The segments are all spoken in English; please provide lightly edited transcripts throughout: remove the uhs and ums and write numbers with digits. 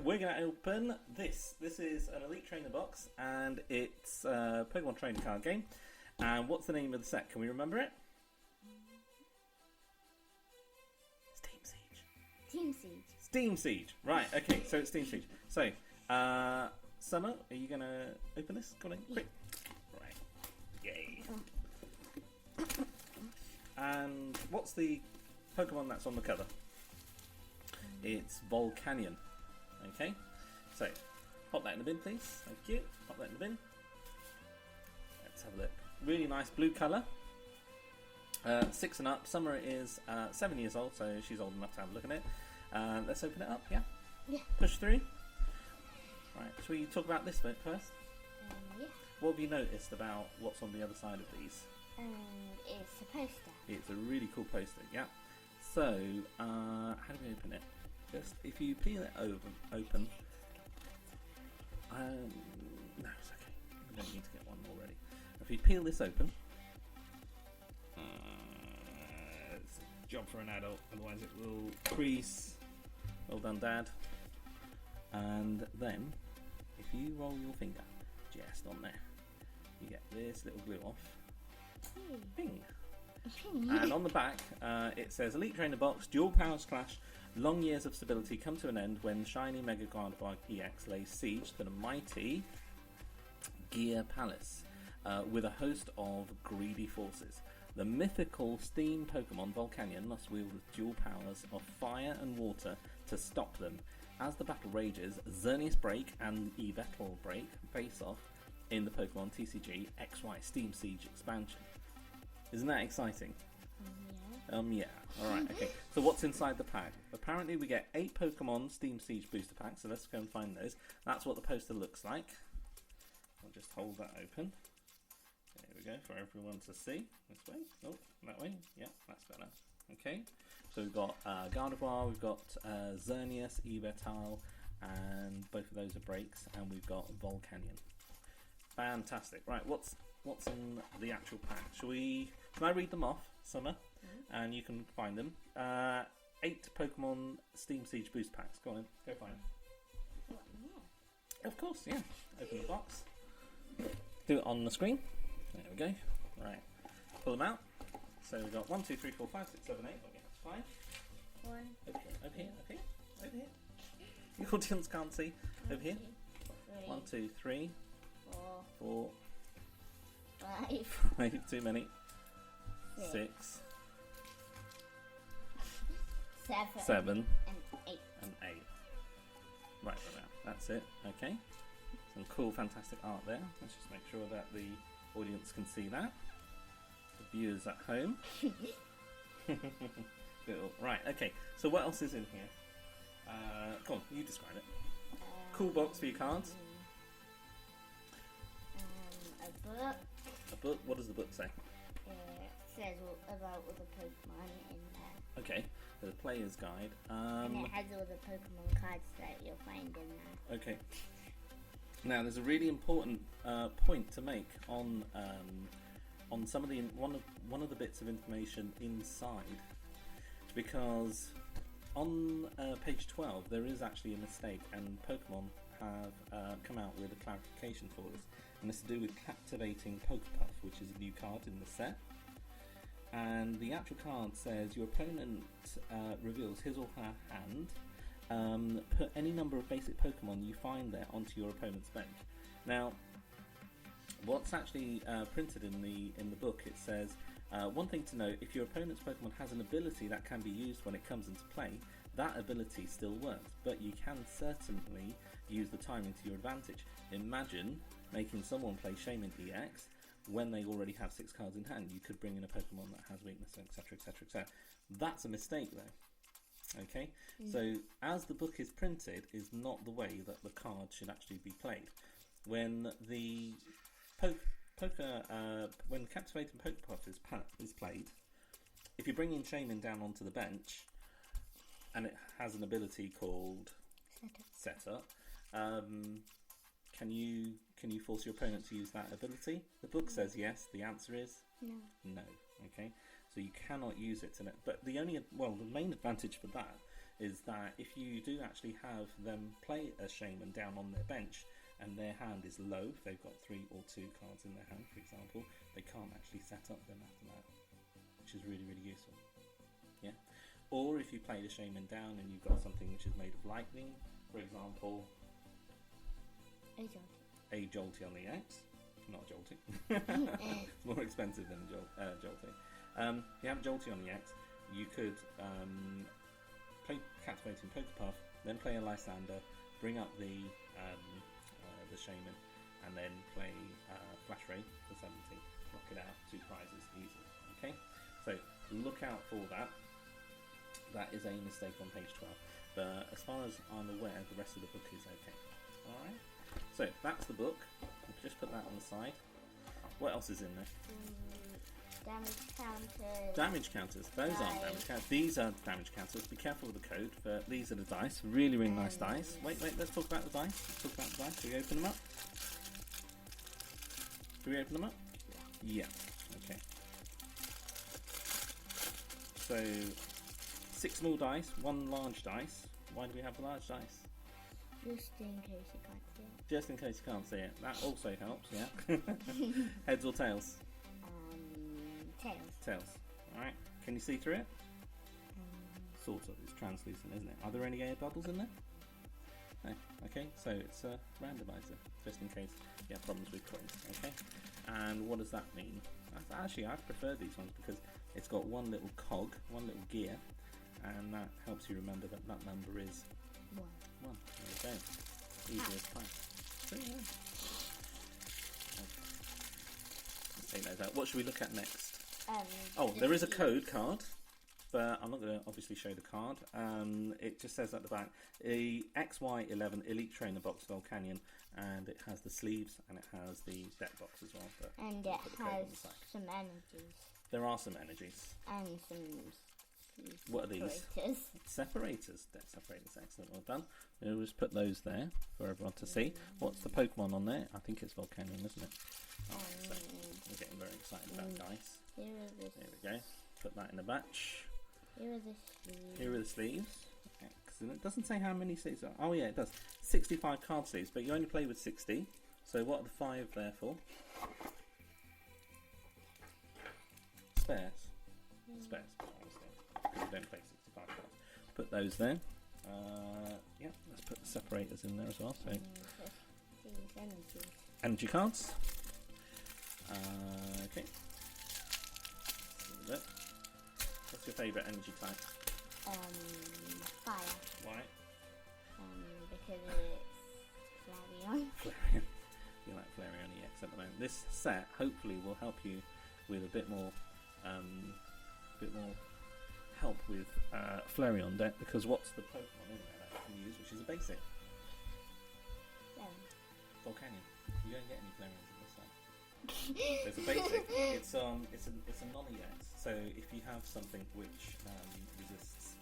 we're going to open this. This is an Elite Trainer box, and it's a Pokemon Trainer card game. And what's the name of the set? Can we remember it? Steam Siege. Team Siege. Steam Siege. Right, okay, so it's Steam Siege. So, Summer, are you going to open this? Come on in, quick. Right. Yay. And what's the Pokemon that's on the cover? It's Volcanion. Okay, so pop that in the bin, please. Thank you. Pop that in the bin. Let's have a look. Really nice blue colour. 6 and up. Summer is 7 years old, so she's old enough to have a look at it. Let's open it up. Yeah. Yeah. Push through. Right. Shall we talk about this bit first? Yeah. What have you noticed about what's on the other side of these? It's a poster. It's a really cool poster. Yeah. So, how do we open it? Just if you peel it open. No, it's okay. We don't need to get one already. If you peel this open, it's a job for an adult. Otherwise, it will crease. Well done, Dad. And then, if you roll your finger just on there, you get this little glue off. Bing. And on the back, it says Elite Trainer Box, Dual Powers Clash, long years of stability come to an end when shiny Mega Gardevoir EX lays siege to the mighty Gear Palace with a host of greedy forces. The mythical steam Pokemon Volcanion must wield the dual powers of fire and water to stop them. As the battle rages, Xerneas Break and Yveltal Break face off in the Pokemon TCG XY Steam Siege expansion. Isn't that exciting? Yeah. Yeah. Alright, okay. So what's inside the pack? Apparently we get 8 Pokemon Steam Siege booster packs, so let's go and find those. That's what the poster looks like. I'll just hold that open. There we go, for everyone to see. This way. Oh, that way. Yeah, that's better. Okay. So we've got Gardevoir, we've got Xerneas, Yveltal, and both of those are breaks, and we've got Volcanion. Fantastic. Right, what's in the actual pack? Can I read them off, Summer? And you can find them. 8 Pokemon Steam Siege boost packs. Go on, go find them. What, yeah. Of course, yeah. Open the box. Do it on the screen. There we go. Right. Pull them out. So we've got 1, 2, 3, 4, 5, 6, 7, 8. Okay, that's fine. 1. Over here. Over here. The audience can't see. Over here. 1, 2, 3, 4, 5. 5. Too many. 6. 7 and 8. and 8. Right, that's it. Okay. Some cool, fantastic art there. Let's just make sure that the audience can see that. The viewers at home. Cool. Right, okay. So what else is in here? Come on, you describe it. Cool box for your cards. A book. A book? What does the book say? It says about all the Pokemon in there. Okay, the player's guide. And it has all the Pokemon cards that you'll find in there. Okay. Now, there's a really important point to make on some of the one of the bits of information inside, because on page 12 there is actually a mistake, and Pokemon have come out with a clarification for this, and it's to do with captivating Pokepuff, which is a new card in the set. And the actual card says your opponent reveals his or her hand. Put any number of basic Pokemon you find there onto your opponent's bench. Now, what's actually printed in the book, it says, one thing to note, if your opponent's Pokemon has an ability that can be used when it comes into play, that ability still works, but you can certainly use the timing to your advantage. Imagine making someone play Shaman EX when they already have 6 cards in hand. You could bring in a Pokemon that has weakness, etc, etc, etc. That's a mistake though. Okay, so as the book is printed is not the way that the card should actually be played. When the when Captivating Pokepuff is played, if you bring in Shaman down onto the bench and it has an ability called Setup, can you force your opponent to use that ability? The book says yes. The answer is no. Okay, so you cannot use it. But the main advantage for that is that if you do actually have them play a shaman down on their bench and their hand is low, if they've got 3 or 2 cards in their hand, for example, they can't actually set up them after that, which is really, really useful. Yeah. Or if you play the shaman down and you've got something which is made of lightning, for example, a jolty on the X, not jolty. It's more expensive than jolty. If you have a jolty on the X, you could play Captivating Pokepuff, then play a Lysander, bring up the shaman, and then play Flash Ray for 70. Knock it out, 2 prizes easy. Okay, so look out for that. That is a mistake on page 12. But as far as I'm aware, the rest of the book is okay. All right. So that's the book. We'll just put that on the side. What else is in there? Damage counters. Damage counters. Those aren't damage counters. These are damage counters. Be careful with the code. But these are the dice. Really, really nice dice. Wait. Let's talk about the dice. Do we open them up? Do we open them up? Yeah. Okay. So 6 small dice, 1 large dice. Why do we have the large dice? Just in case you can't see it. Just in case you can't see it. That also helps, yeah. Heads or tails? Tails. Tails. Alright. Can you see through it? Sort of. It's translucent, isn't it? Are there any air bubbles in there? No. Okay, so it's a randomizer, just in case you have problems with coins. Okay. And what does that mean? Actually, I prefer these ones because it's got one little cog, one little gear, and that helps you remember that that number is 1. 1. There you go. Easy as pie. So, yeah. Okay. Let's take those out. What should we look at next? Oh, there is a code card, but I'm not going to obviously show the card. It just says at the back, a XY11 Elite Trainer box Volcanion, and it has the sleeves and it has the deck box as well. But and it has some energies. There are some energies. And some what are these? Separators. Deck separators. Excellent. Well done. We'll just put those there for everyone to see. What's the Pokemon on there? I think it's Volcanion, isn't it? Oh, so we're getting very excited about dice. There we go. Put that in a batch. Here are the sleeves. Here are the sleeves. Excellent. It doesn't say how many sleeves are. Oh yeah, it does. 65 card sleeves, but you only play with 60. So what are the 5 there for? Spares. Spares. Because you don't play 65 cards. Put those there. Yeah, let's put the separators in there as well. So energy cards. Okay. What's your favourite energy type? Fire. Why? Because it's Flareon. Flareon. You like Flareon EX at the moment. This set hopefully will help you with a bit more help with Flareon deck, because what's the Pokemon in there that you can use, which is a basic? Volcanion. You don't get any Flareons in this set. There's a basic. It's a non-EX. So if you have something which resists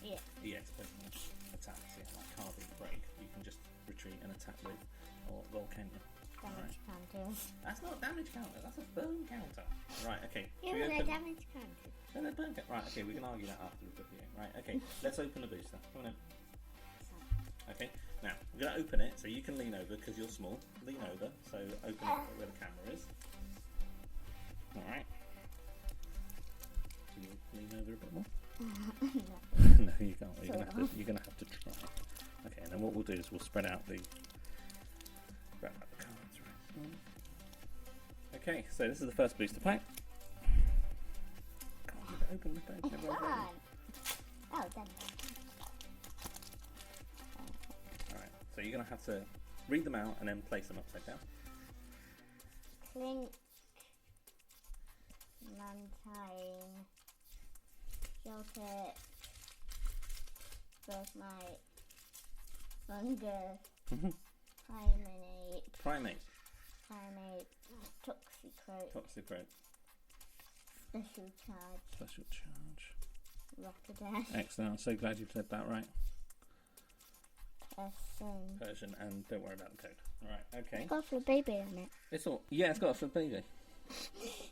EX Pokemon attacks, like Carving Break, you can just retreat and attack with Volcanion. Damage counters. That's not a damage counter, that's a burn counter. Right, okay. Yeah, but they're damage counters. No, they're burn counter. Right, okay, we can argue that after the video. Right, okay, let's open the booster. Come on in. Okay, now we're going to open it so you can lean over because you're small. Lean over, so open it where the camera is. Alright. Can you lean over a bit more? No, you can't. You're gonna have to try. Okay, and then what we'll do is we'll spread out the cards. Right. Okay, so this is the first booster pack. Come on, open the pack. Oh, done. Alright, so you're gonna have to read them out and then place them upside down. Clink, Mantine, Joltex, Bergmite, Fungus, Primate, Toxicroak, Special Charge, Rapidash, Excellent, I'm so glad you said that right. Persian, and don't worry about the code. Alright, okay. It's got a baby on it. It's got a flip baby.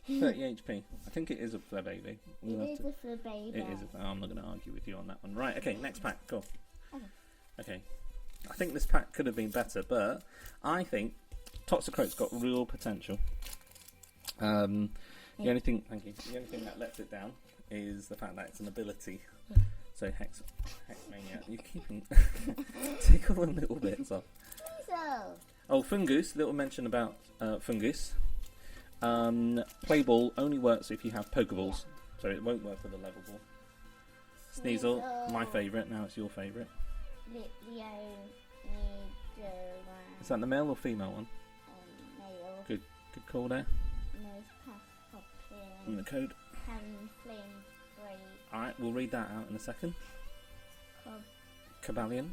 30 HP. I think it is a Flabébé. It is a Flabébé. It is. I'm not going to argue with you on that one. Right, okay, next pack. Go. Okay. I think this pack could have been better, but I think Toxicroak's got real potential. The only thing, thank you. The only thing that lets it down is the fact that it's an ability. So Hexmania, you keeping tickle them little bits off. Oh, Fungoose. Little mention about Fungoose. Play ball only works if you have Pokeballs, so it won't work with a level ball. Sneasel, my favourite. Now it's your favourite. Is that the male or female one? Male. Good call there. And the code. Alright, we'll read that out in a second. Cabalion.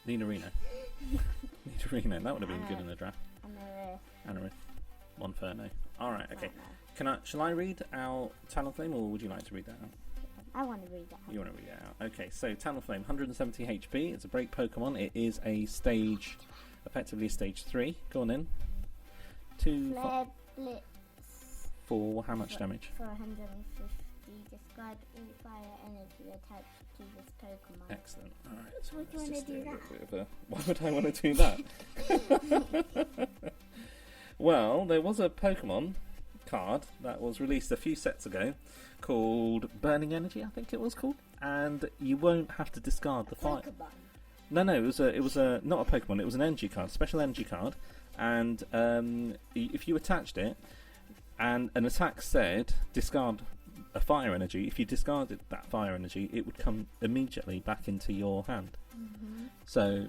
Nidorino. Nidorino, that would have been good in the draft. Anorith. Monferno. Alright, okay. Shall I read our Talonflame, or would you like to read that out? I want to read that out. You want to read it out. Okay, so Talonflame, 170 HP. It's a break Pokemon. It is a stage, effectively stage 3. Go on in. Flare Blitz. For how much damage? For 150. Describe all fire energy attached to this Pokemon. Excellent. Alright, so why do you want to do that? Why would I want to do that? Well, there was a Pokemon card that was released a few sets ago called Burning Energy, I think it was called, and you won't have to discard the fire. No, it was a not a Pokemon. It was an energy card, special energy card, and if you attached it, and an attack said discard a fire energy, if you discarded that fire energy, it would come immediately back into your hand. So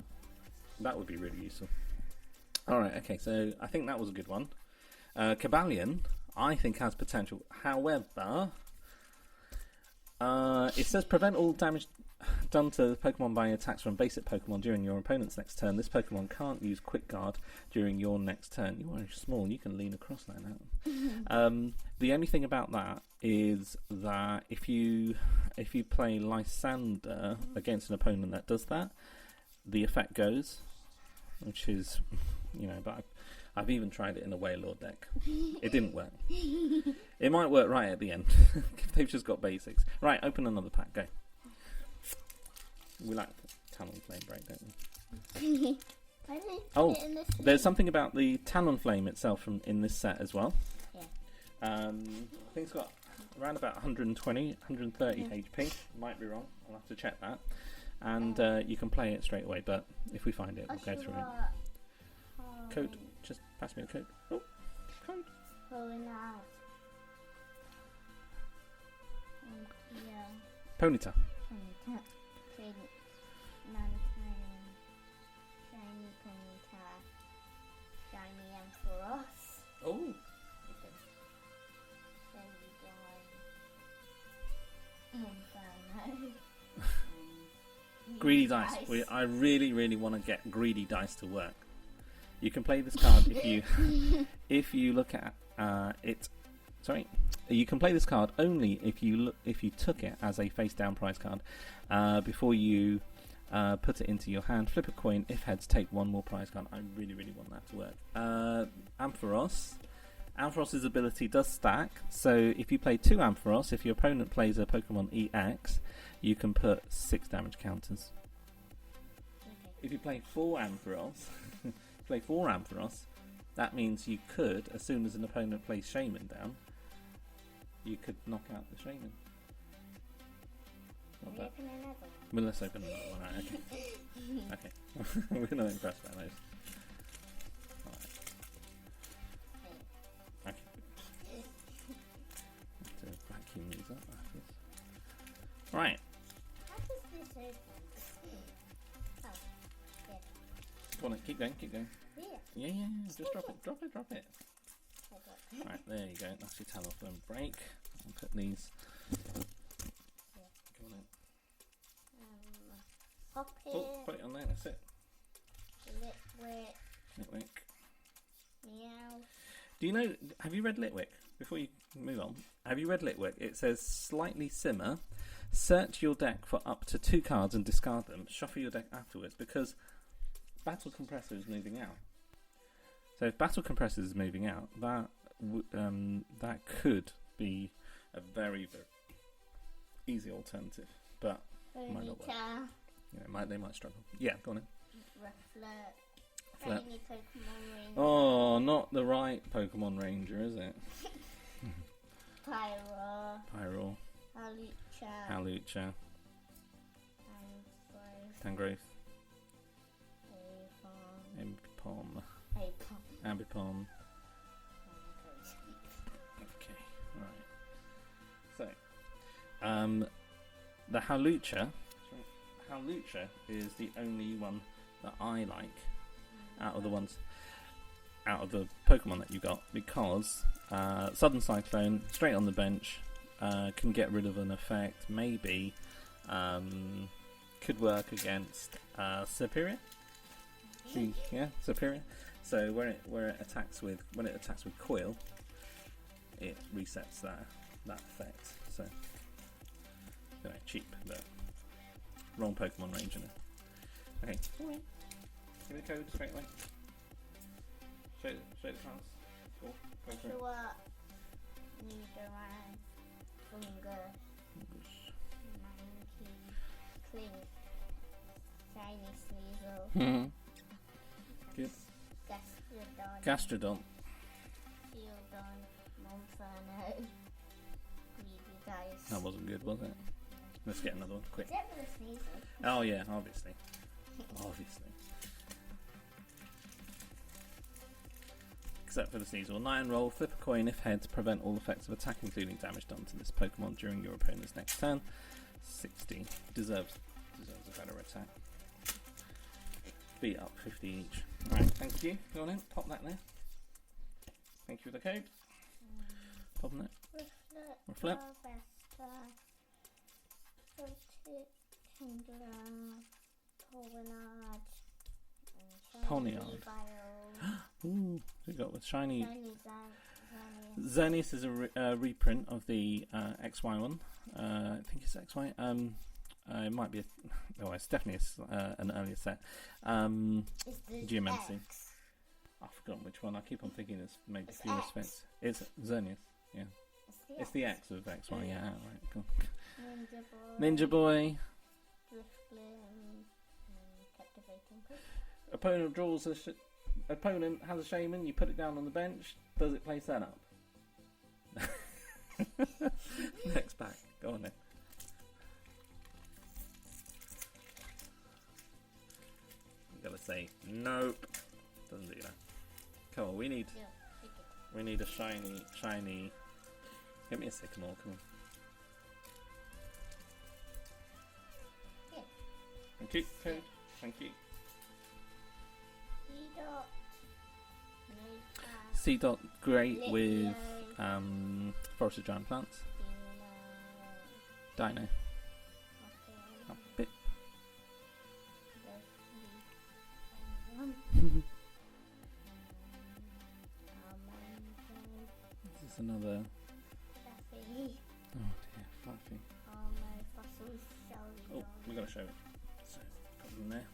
that would be really useful. Alright, okay, so I think that was a good one. Cabalion, I think, has potential. However, it says prevent all damage done to the Pokemon by attacks from basic Pokemon during your opponent's next turn. This Pokemon can't use Quick Guard during your next turn. You are small, you can lean across like that. The only thing about that is that if you play Lysander against an opponent that does that, the effect goes, which is, but I've even tried it in a Wailord deck. It didn't work. It might work right at the end. They've just got basics. Right, open another pack, go. We like Talonflame break, don't we? Oh, there's something about the Talonflame itself in this set as well. Yeah. I think it's got around about 120, 130 HP. Might be wrong. I'll have to check that. And you can play it straight away, but if we find it, we'll go through it. Code. Just pass me the code. Oh, code. Ponyta. Shiny Ponyta. Shiny Ampharos. Oh. Okay. Inferno. Greedy dice. I really, really want to get greedy dice to work. You can play this card if you look at it. Sorry, you can play this card only if you took it as a face down prize card before you put it into your hand. Flip a coin. If heads, take one more prize card. I really, really want that to work. Ampharos's ability does stack. So if you play 2 Ampharos, if your opponent plays a Pokemon EX, you can put 6 damage counters. Okay. If you play 4 Ampharos, that means you could, as soon as an opponent plays Shaman down, you could knock out the Shaman. Not bad. Well, let's open another one. Right, okay. Okay. We're not impressed by those. Alright. Okay. Have to vacuum these up afterwards. Right. How does this open? Oh, yeah. Go on, keep going. Yeah. Yeah. Just drop it. Right, there you go. That's your Talonflame break. I'll put these. Go on in. Hop it. Oh, put it on there. That's it. Litwick. Meow. Do you know? Have you read Litwick? Before you move on, have you read Litwick? It says slightly simmer. Search your deck for up to 2 cards and discard them. Shuffle your deck afterwards because Battle Compressor is moving out. So if Battle Compressors is moving out, that that could be a very, very easy alternative, but might not work. Yeah, they might struggle. Yeah, go on in. Flirt. Pokemon Ranger. Oh, not the right Pokemon Ranger, is it? Pyro. Hawlucha. Tangrowth. Ambipom. Okay, right. So, the Hawlucha is the only one that I like out of the Pokemon that you got, because Sudden Cyclone straight on the bench can get rid of an effect. Maybe could work against Superior. Superior. So when it attacks with Coil, it resets that effect. So cheap, but wrong Pokemon Ranger now. Okay, give me the code straight away. Show the cards. Cool. Go for it. Nidoran, Fungus, Mankey, Clink, Shiny Sneasel, Good. Gastrodon, Gastrodon. Shieldon, Monferno, Greedy. That wasn't good, was it? Let's get another one, quick. Except for the Sneasel. Oh yeah, obviously. Except for the Sneasel. 9 roll, flip a coin if heads, prevent all effects of attack, including damage done to this Pokemon during your opponent's next turn. 60. Deserves a better attack. Beat up 50 each. Alright, thank you. Go on in, pop that there. Thank you for the code. Pop that. Reflect. Ponyard. Ooh, we got with shiny. Xerneas is a reprint of the XY one. I think it's XY. It might be. It's definitely an earlier set. Geomancy. I've forgotten which one. I keep on thinking it's maybe Furious Fence. It's Xerneas. Yeah. It's the X of XY. Yeah. Right. Cool. Ninja Boy. Opponent draws opponent has a Shaman. You put it down on the bench. Does it play set up? Next pack. Go on then. I'm gonna say nope. Doesn't do that. Come on. We need a shiny. Give me a Sycamore. Come on. Yeah. Thank you. Code. Thank you. C-Dot great with Forest of Giant Plants. Dino. Bip. This is another. Oh dear, Fluffy. Oh, we gotta show it. So, put them there.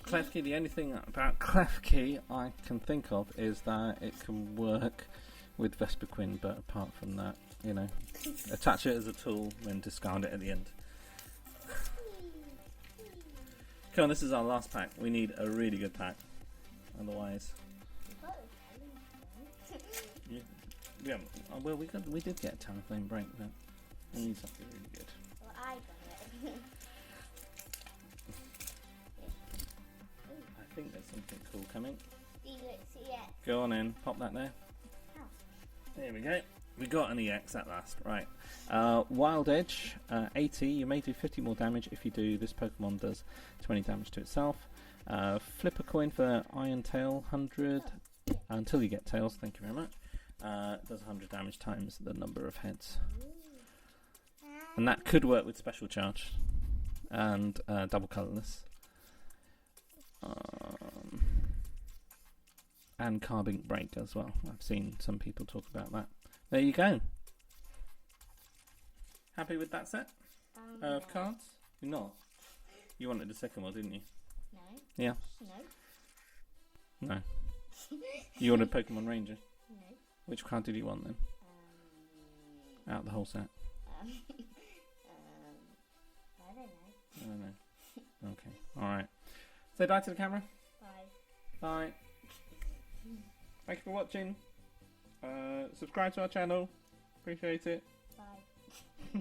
Klefki, the only thing about Klefki I can think of is that it can work with Vespiquen, but apart from that, attach it as a tool and discard it at the end. Come on, this is our last pack. We need a really good pack. Otherwise... Yeah, well, we did get a Talonflame break, but we need something really good. Well, I got it. I think there's something cool coming. EX. Go on in, pop that there. There we go. We got an EX at last. Right. Wild Edge, 80. You may do 50 more damage. If you do, this Pokemon does 20 damage to itself. Flip a coin for Iron Tail, 100. Until you get tails, thank you very much. It does 100 damage times the number of heads. And that could work with Special Charge and Double Colourless. And Carbink Break as well. I've seen some people talk about that. There you go. Happy with that set of cards? You're not? You wanted the second one, didn't you? No. Yeah? No. You ordered Pokemon Ranger. No. Which card did you want then? Out of the whole set. I don't know. I don't know. Okay. Alright. Say bye to the camera. Bye. Bye. Thank you for watching. Subscribe to our channel. Appreciate it. Bye.